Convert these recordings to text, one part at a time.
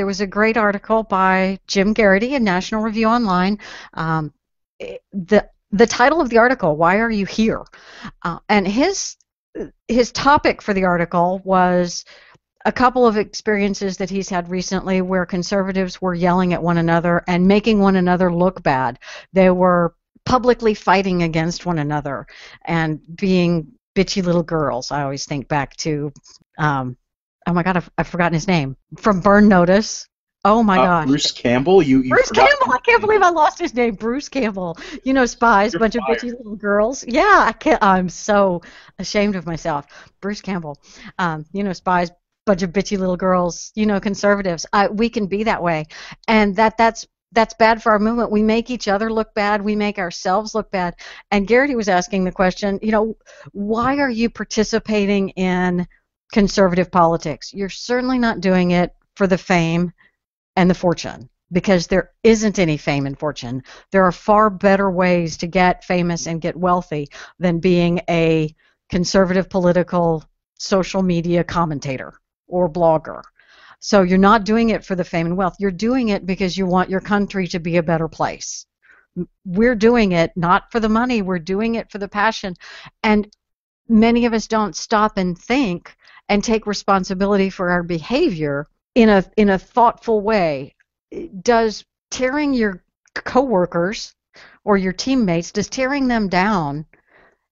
there was a great article by Jim Garrity in National Review Online. Um, the title of the article, "Why Are You Here?" And his topic for the article was a couple of experiences that he's had recently where conservatives were yelling at one another and making one another look bad. They were publicly fighting against one another and being bitchy little girls. I always think back to, oh my God, I've forgotten his name, from Burn Notice. Oh my gosh. Bruce Campbell? You Bruce forgot Campbell. I can't believe I lost his name. Bruce Campbell. You know, Spies, You're bunch of fired. bitchy little girls. Yeah, I can't. I'm so ashamed of myself. Bruce Campbell. You know, Spies, bunch of bitchy little girls. You know, conservatives. We can be that way, and that's bad for our movement. We make each other look bad. We make ourselves look bad. And Garrity was asking the question, you know, why are you participating in conservative politics? You're certainly not doing it for the fame and the fortune, because there isn't any fame and fortune. There are far better ways to get famous and get wealthy than being a conservative political social media commentator or blogger. So you're not doing it for the fame and wealth. You're doing it because you want your country to be a better place. We're doing it not for the money. We're doing it for the passion. And many of us don't stop and think and take responsibility for our behavior in a thoughtful way. Does tearing your coworkers or your teammates, does tearing them down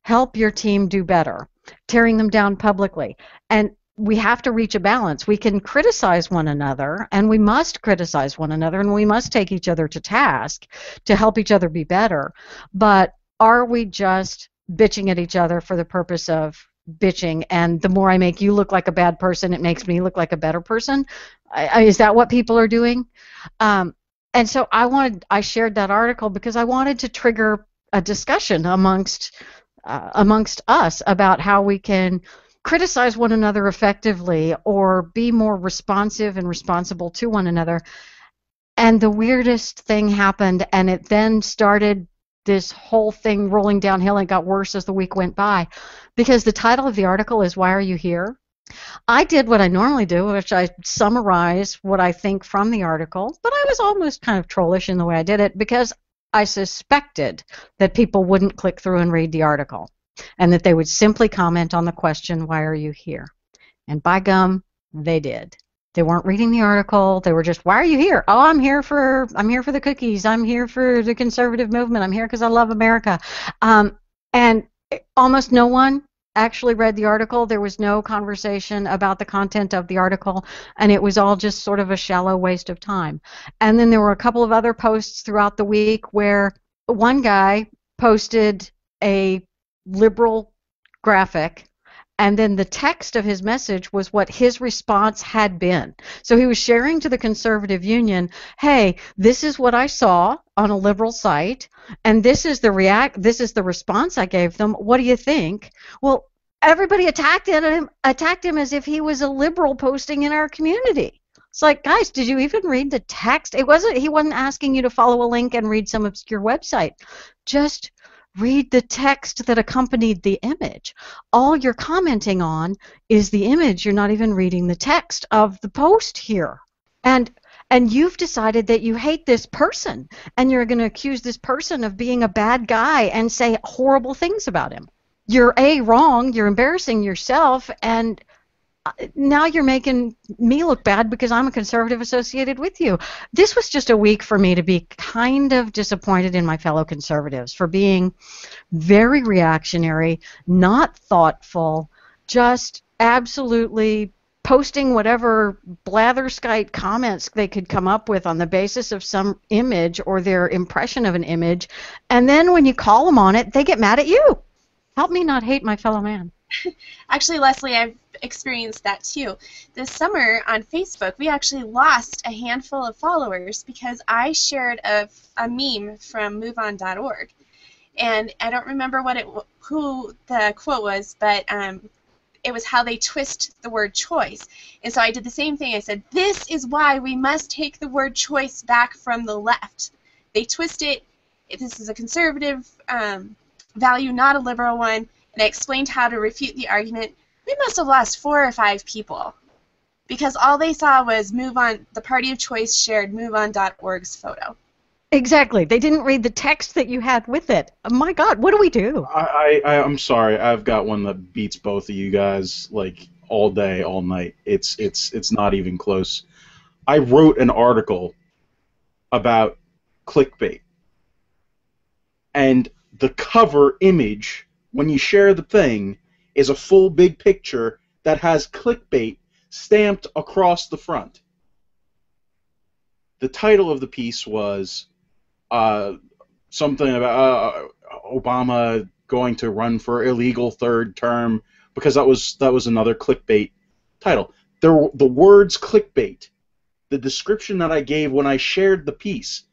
help your team do better? Tearing them down publicly. And we have to reach a balance. We can criticize one another, and we must criticize one another, and we must take each other to task to help each other be better. But are we just bitching at each other for the purpose of bitching, and the more I make you look like a bad person, it makes me look like a better person? Is that what people are doing? And so I shared that article because I wanted to trigger a discussion amongst us about how we can criticize one another effectively or be more responsive and responsible to one another. And the weirdest thing happened, and it then started this whole thing rolling downhill, and it got worse as the week went by, because the title of the article is "Why Are You Here?" I did what I normally do, which I summarize what I think from the article, but I was almost kind of trollish in the way I did it because I suspected that people wouldn't click through and read the article and that they would simply comment on the question, "Why are you here?" And by gum, they did. They weren't reading the article. They were just, "Why are you here?" "Oh, I'm here for the cookies. I'm here for the conservative movement. I'm here because I love America." And almost no one actually read the article. There was no conversation about the content of the article, and it was all just sort of a shallow waste of time. And then there were a couple of other posts throughout the week where one guy posted a liberal graphic, and then the text of his message was what his response had been. So he was sharing to the Conservative Union, "Hey, this is what I saw on a liberal site, and this is the response I gave them. What do you think?" Well, everybody attacked him as if he was a liberal posting in our community. It's like, guys, did you even read the text? He wasn't asking you to follow a link and read some obscure website. Just read the text that accompanied the image. All you're commenting on is the image. You're not even reading the text of the post here. And you've decided that you hate this person, and you're going to accuse this person of being a bad guy and say horrible things about him. You're wrong, you're embarrassing yourself, and now you're making me look bad because I'm a conservative associated with you. This was just a week for me to be kind of disappointed in my fellow conservatives for being very reactionary, not thoughtful, just absolutely posting whatever blatherskite comments they could come up with on the basis of some image or their impression of an image, and then when you call them on it, they get mad at you. Help me not hate my fellow man. Actually, Leslie, I've experienced that too. This summer on Facebook, we actually lost a handful of followers because I shared a meme from MoveOn.org, and I don't remember who the quote was, but it was how they twist the word choice. And so I did the same thing. I said, "This is why we must take the word choice back from the left. They twist it. This is a conservative value, not a liberal one." And I explained how to refute the argument. We must have lost 4 or 5 people. because all they saw was Move On, the party of choice shared MoveOn.org's photo. Exactly. They didn't read the text that you had with it. Oh my God, what do we do? I'm sorry. I've got one that beats both of you guys like all day, all night. It's not even close. I wrote an article about clickbait, and the cover image when you share the thing is a full big picture that has clickbait stamped across the front. The title of the piece was something about Obama going to run for illegal third term, because that was another clickbait title. The words clickbait, the description that I gave when I shared the piece,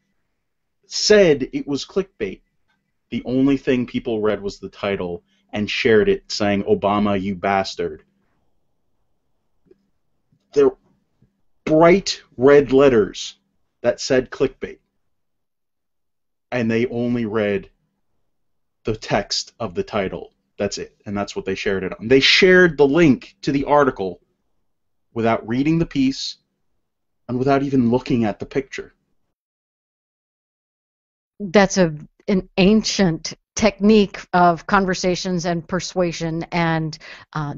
said it was clickbait. The only thing people read was the title and shared it saying, "Obama, you bastard." They're bright red letters that said clickbait, and they only read the text of the title. That's it, and that's what they shared it on. They shared the link to the article without reading the piece and without even looking at the picture. That's an ancient technique of conversations and persuasion and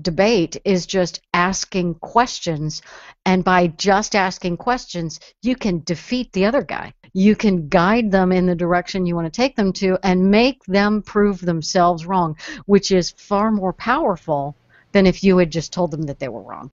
debate, is just asking questions. And by just asking questions, you can defeat the other guy. You can guide them in the direction you want to take them to and make them prove themselves wrong, which is far more powerful than if you had just told them that they were wrong.